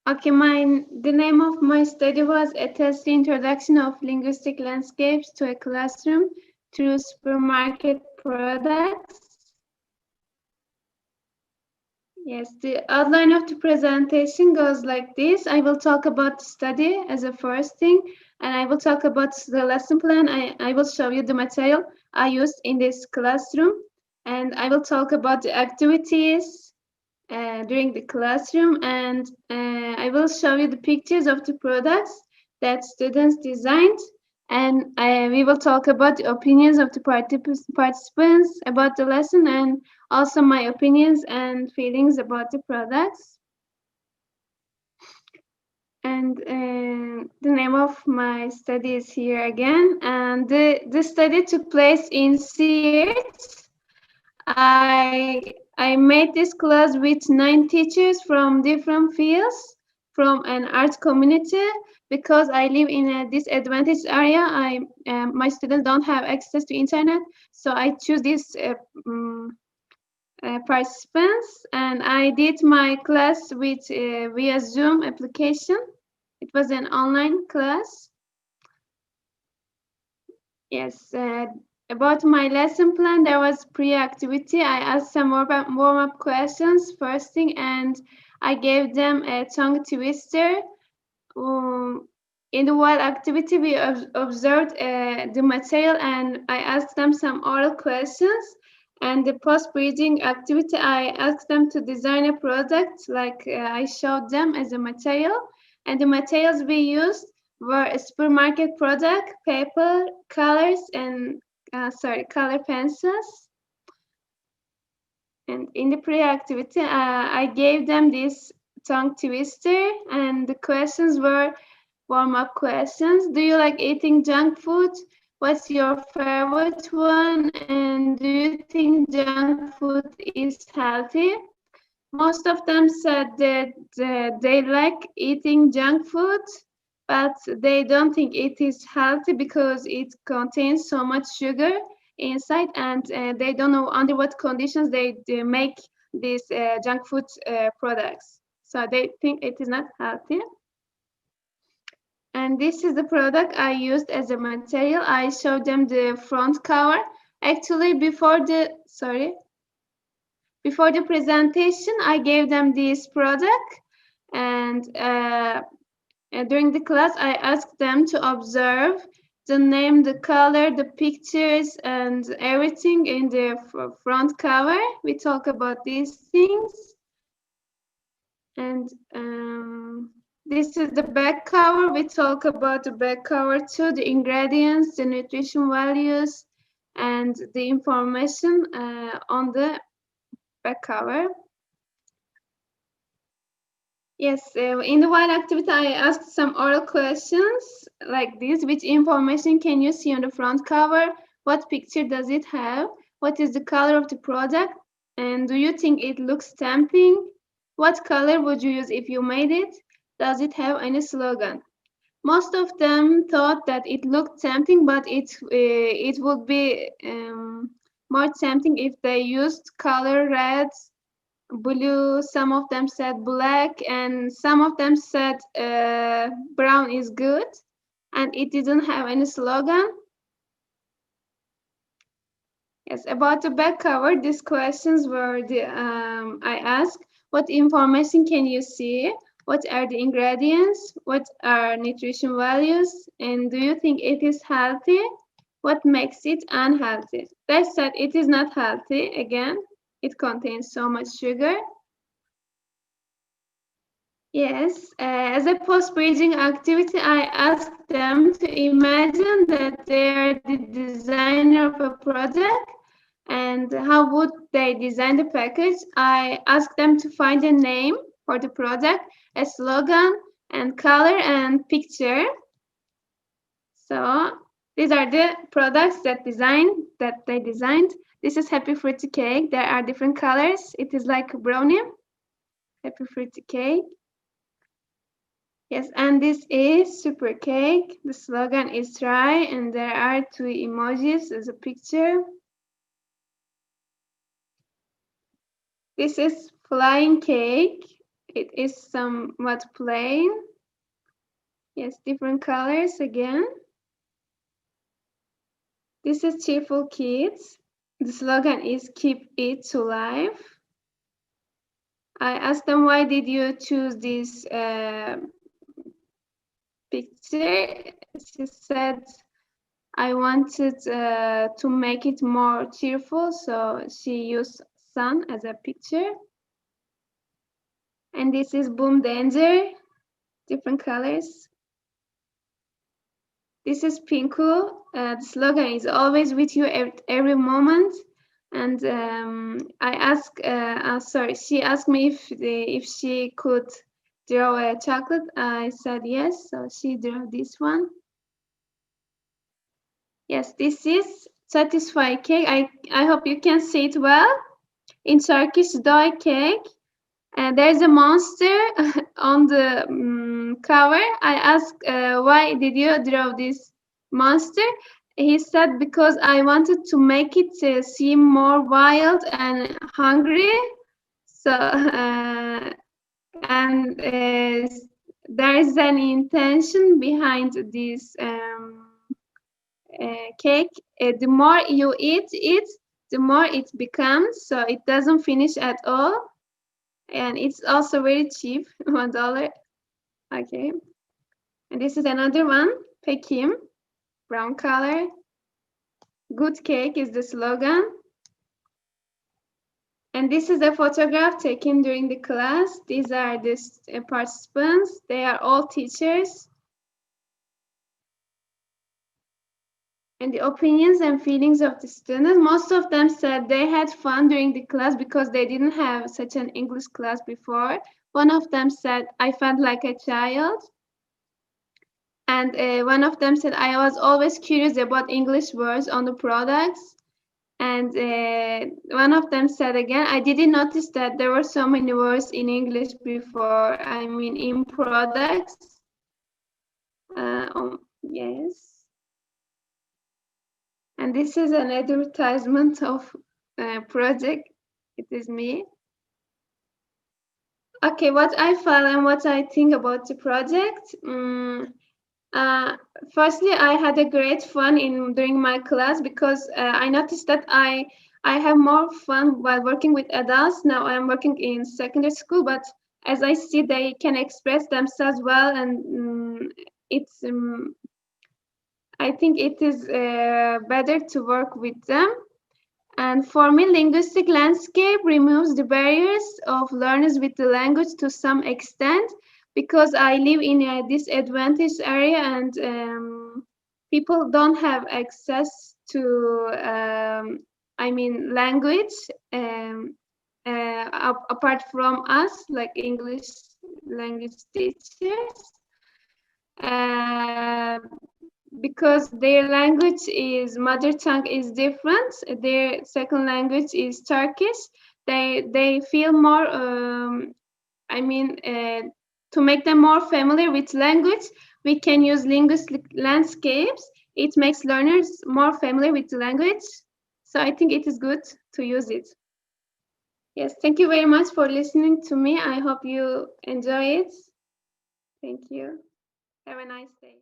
Okay, the name of my study was A Test Introduction of Linguistic Landscapes to a Classroom Through Supermarket Products. Yes, the outline of the presentation goes like this. I will talk about the study as a first thing, and I will talk about the lesson plan. I will show you the material I used in this classroom, and I will talk about the activities during the classroom, and I will show you the pictures of the products that students designed, and we will talk about the opinions of the participants about the lesson, and also my opinions and feelings about the products. And the name of my study is here again, and the study took place in Siirt. I made this class with 9 teachers from different fields, from an art community. Because I live in a disadvantaged area, my students don't have access to internet, so I choose these participants, and I did my class with via Zoom application. It was an online class. Yes. About my lesson plan, there was pre-activity. I asked some warm-up questions first thing, and I gave them a tongue twister. In the while activity, we observed the material, and I asked them some oral questions. And the post-breeding activity, I asked them to design a product like I showed them as a material. And the materials we used were a supermarket product, paper, colors, and color pencils. And in the pre-activity, I gave them this tongue twister, and the questions were warm-up questions. Do you like eating junk food? What's your favorite one? And do you think junk food is healthy? Most of them said that they like eating junk food, but they don't think it is healthy because it contains so much sugar inside, and they don't know under what conditions they make these junk food products. So they think it is not healthy. And this is the product I used as a material. I showed them the front cover. Actually, before the presentation, I gave them this product, and during the class, I asked them to observe the name, the color, the pictures, and everything in the front cover. We talk about these things. And this is the back cover. We talk about the back cover too, the ingredients, the nutrition values, and the information on the back cover. Yes, in the while activity, I asked some oral questions like this. Which information can you see on the front cover? What picture does it have? What is the color of the product? And do you think it looks tempting? What color would you use if you made it? Does it have any slogan? Most of them thought that it looked tempting, but it would be more tempting if they used color red, blue. Some of them said black, and some of them said brown is good, and it didn't have any slogan. Yes, about the back cover, these questions were I asked, what information can you see? What are the ingredients? What are nutrition values? And do you think it is healthy? What makes it unhealthy? They said it is not healthy. Again, it contains so much sugar. Yes, as a post-breeding activity, I asked them to imagine that they are the designer of a product, and how would they design the package? I asked them to find a name for the product, a slogan, and color and picture. So these are the products that they designed. This is Happy Fruity Cake. There are different colors. It is like a brownie, Happy Fruity Cake. Yes, and this is Super Cake. The slogan is try, and there are 2 emojis as a picture. This is Flying Cake. It is somewhat plain. Yes, different colors again. This is Cheerful Kids. The slogan is Keep It to Life. I asked them, why did you choose this picture? She said, I wanted to make it more cheerful, so she used sun as a picture. And this is Boom Danger, different colors. This is Pinku. The slogan is always with you at every moment. And I asked, she asked me if she could draw a chocolate. I said yes, so she drew this one. Yes, this is Satisfy cake. I hope you can see it well. In Turkish, doy cake. And there's a monster on the cover. I asked, why did you draw this monster? He said, because I wanted to make it seem more wild and hungry. So, and there is an intention behind this cake. The more you eat it, the more it becomes. So it doesn't finish at all. And it's also very cheap, $1. Okay. And this is another one, Pekim, brown color. Good cake is the slogan. And this is a photograph taken during the class. These are the participants. They are all teachers. And the opinions and feelings of the students, most of them said they had fun during the class because they didn't have such an English class before. One of them said, I felt like a child. And one of them said, I was always curious about English words on the products. And one of them said again, I didn't notice that there were so many words in English before. I mean, in products. Yes. And this is an advertisement of a project. It is me. Okay, what I felt and what I think about the project. Firstly, I had a great fun during my class because I noticed that I have more fun while working with adults. Now I'm working in secondary school, but as I see, they can express themselves well, and it's I think it is better to work with them. And for me, linguistic landscape removes the barriers of learners with the language to some extent, because I live in a disadvantaged area and people don't have access to, language apart from us, like English language teachers. Uh, because their language is mother tongue is different, their second language is Turkish. They feel more to make them more familiar with language, we can use linguistic landscapes. It makes learners more familiar with the language, so I think it is good to use it. Yes, thank you very much for listening to me. I hope you enjoy it. Thank you. Have a nice day.